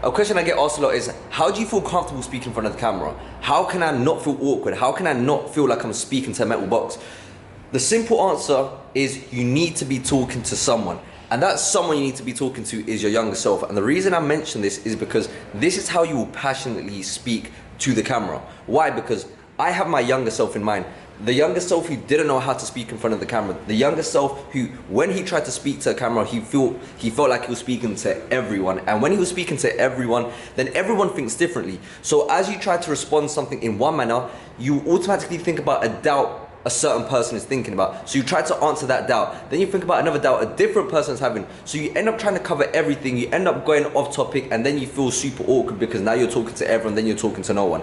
A question I get asked a lot is, how do you feel comfortable speaking in front of the camera? How can I not feel awkward? How can I not feel like I'm speaking to a metal box? The simple answer is you need to be talking to someone. And that someone you need to be talking to is your younger self. And the reason I mention this is because this is how you will passionately speak to the camera. Why? Because I have my younger self in mind. The younger self who didn't know how to speak in front of the camera. The younger self who, when he tried to speak to a camera, he felt like he was speaking to everyone. And when he was speaking to everyone, then everyone thinks differently. So as you try to respond to something in one manner, you automatically think about a doubt a certain person is thinking about. So you try to answer that doubt. Then you think about another doubt a different person's having. So you end up trying to cover everything. You end up going off topic, and then you feel super awkward because now you're talking to everyone, then you're talking to no one.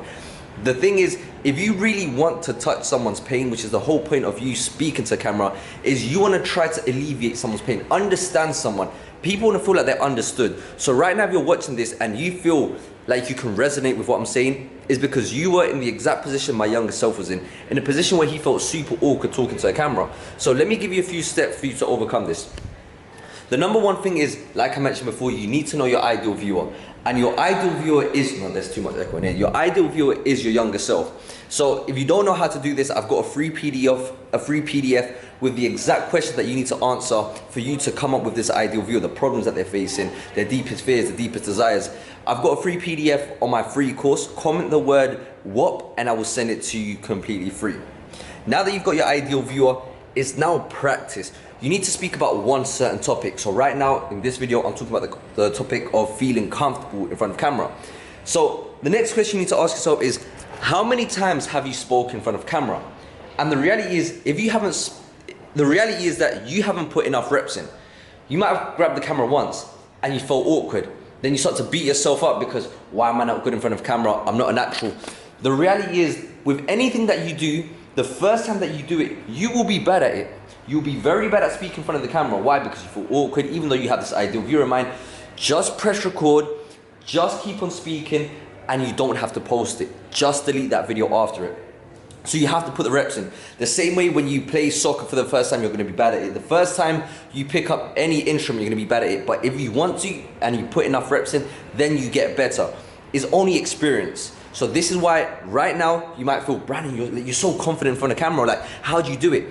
The thing is, if you really want to touch someone's pain, which is the whole point of you speaking to camera, is you want to try to alleviate someone's pain, understand someone. People want to feel like they're understood. So right now, if you're watching this and you feel like you can resonate with what I'm saying, is because you were in the exact position my younger self was in a position where he felt super awkward talking to a camera. So let me give you a few steps for you to overcome this. The number one thing is, like I mentioned before, you need to know your ideal viewer. And your ideal viewer is, no, there's too much echo in here. Your ideal viewer is your younger self. So if you don't know how to do this, I've got a free PDF with the exact questions that you need to answer for you to come up with this ideal viewer, the problems that they're facing, their deepest fears, the deepest desires. I've got a free PDF on my free course. Comment the word WAP and I will send it to you completely free. Now that you've got your ideal viewer, it's now practice. You need to speak about one certain topic. So right now in this video, I'm talking about the topic of feeling comfortable in front of camera. So the next question you need to ask yourself is, how many times have you spoken in front of camera? And the reality is, that you haven't put enough reps in. You might have grabbed the camera once and you felt awkward. Then you start to beat yourself up because, why am I not good in front of camera? I'm not a natural. The reality is, with anything that you do, the first time that you do it, you will be bad at it. You'll be very bad at speaking in front of the camera. Why? Because you feel awkward, even though you have this ideal viewer in mind. Just press record, just keep on speaking, and you don't have to post it. Just delete that video after it. So you have to put the reps in. The same way when you play soccer for the first time, you're gonna be bad at it. The first time you pick up any instrument, you're gonna be bad at it. But if you want to, and you put enough reps in, then you get better. It's only experience. So this is why right now, you might feel, Brandon, you're so confident in front of camera. Like, how do you do it?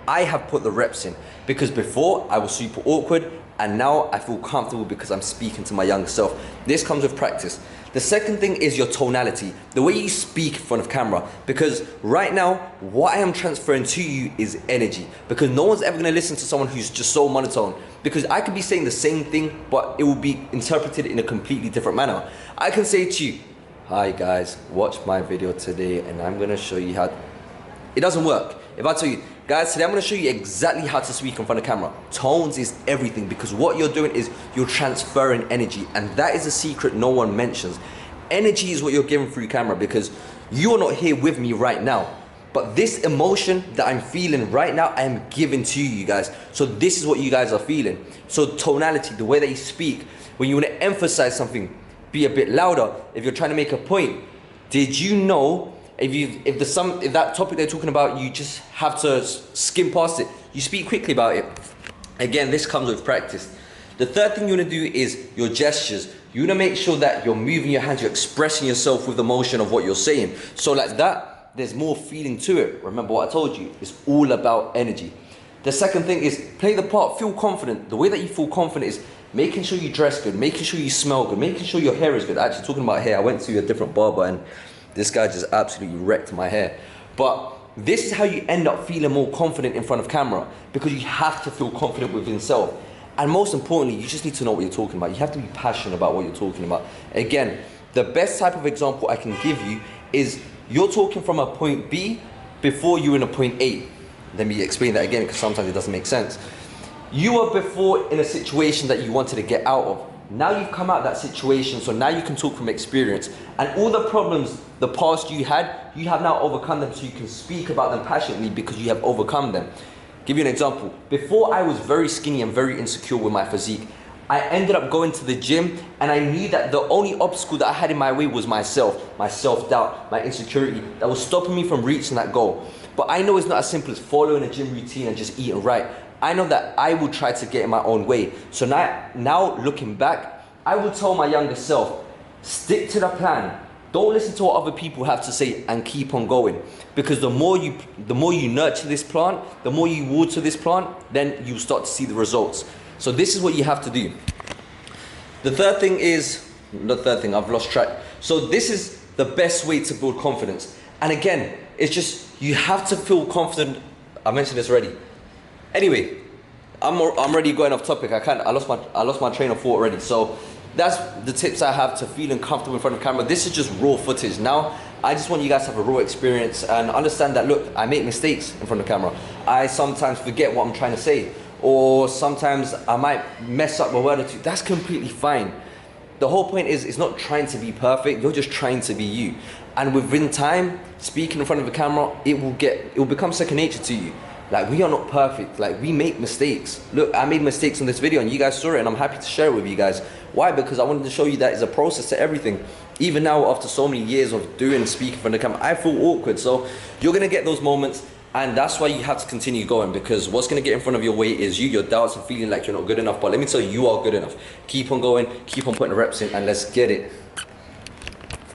I have put the reps in because before I was super awkward and now I feel comfortable because I'm speaking to my younger self. This comes with practice. The second thing is your tonality, the way you speak in front of camera, because right now what I am transferring to you is energy, because no one's ever going to listen to someone who's just so monotone, because I could be saying the same thing but it will be interpreted in a completely different manner. I can say to you, hi guys, watch my video today and I'm going to show you how. It doesn't work. If I tell you, guys, today I'm going to show you exactly how to speak in front of camera. Tones is everything, because what you're doing is you're transferring energy, and that is a secret no one mentions. Energy is what you're giving through camera, because you are not here with me right now. But this emotion that I'm feeling right now, I am giving to you guys. So this is what you guys are feeling. So tonality, the way that you speak, when you want to emphasize something, be a bit louder. If you're trying to make a point, did you know if that topic they're talking about, you just have to skim past it. You speak quickly about it. Again, this comes with practice. The third thing you want to do is your gestures. You want to make sure that you're moving your hands, you're expressing yourself with the motion of what you're saying. So like that, there's more feeling to it. Remember what I told you, it's all about energy. The second thing is play the part, feel confident. The way that you feel confident is making sure you dress good, making sure you smell good, making sure your hair is good. Actually, talking about hair, I went to a different barber and this guy just absolutely wrecked my hair. But this is how you end up feeling more confident in front of camera, because you have to feel confident within yourself. And most importantly, you just need to know what you're talking about. You have to be passionate about what you're talking about. Again, the best type of example I can give you is you're talking from a point B before you're in a point A. Let me explain that again, because sometimes it doesn't make sense. You were before in a situation that you wanted to get out of. Now you've come out of that situation, so now you can talk from experience. And all the problems the past you have now overcome them, so you can speak about them passionately because you have overcome them. Give you an example. Before, I was very skinny and very insecure with my physique. I ended up going to the gym and I knew that the only obstacle that I had in my way was myself, my self-doubt, my insecurity that was stopping me from reaching that goal. But I know it's not as simple as following a gym routine and just eating right. I know that I will try to get in my own way. So now looking back, I will tell my younger self, Stick to the plan. Don't listen to what other people have to say and keep on going. Because the more you nurture this plant, the more you water this plant, then you start to see the results. So this is what you have to do. The third thing is, I've lost track. So this is the best way to build confidence. And again, it's just, you have to feel confident. I mentioned this already. Anyway, I'm already going off topic. I lost my train of thought already. So that's the tips I have to feeling comfortable in front of camera. This is just raw footage. Now, I just want you guys to have a raw experience and understand that, look, I make mistakes in front of camera. I sometimes forget what I'm trying to say, or sometimes I might mess up a word or two. That's completely fine. The whole point is, it's not trying to be perfect, you're just trying to be you. And within time, speaking in front of the camera, it will become second nature to you. Like, we are not perfect, like, we make mistakes. Look, I made mistakes in this video and you guys saw it, and I'm happy to share it with you guys. Why? Because I wanted to show you that it's a process to everything. Even now, after so many years of doing speaking in front of the camera, I feel awkward. So you're gonna get those moments, and that's why you have to continue going, because what's gonna get in front of your way is you, your doubts, and feeling like you're not good enough. But let me tell you, you are good enough. Keep on going, keep on putting the reps in, and let's get it.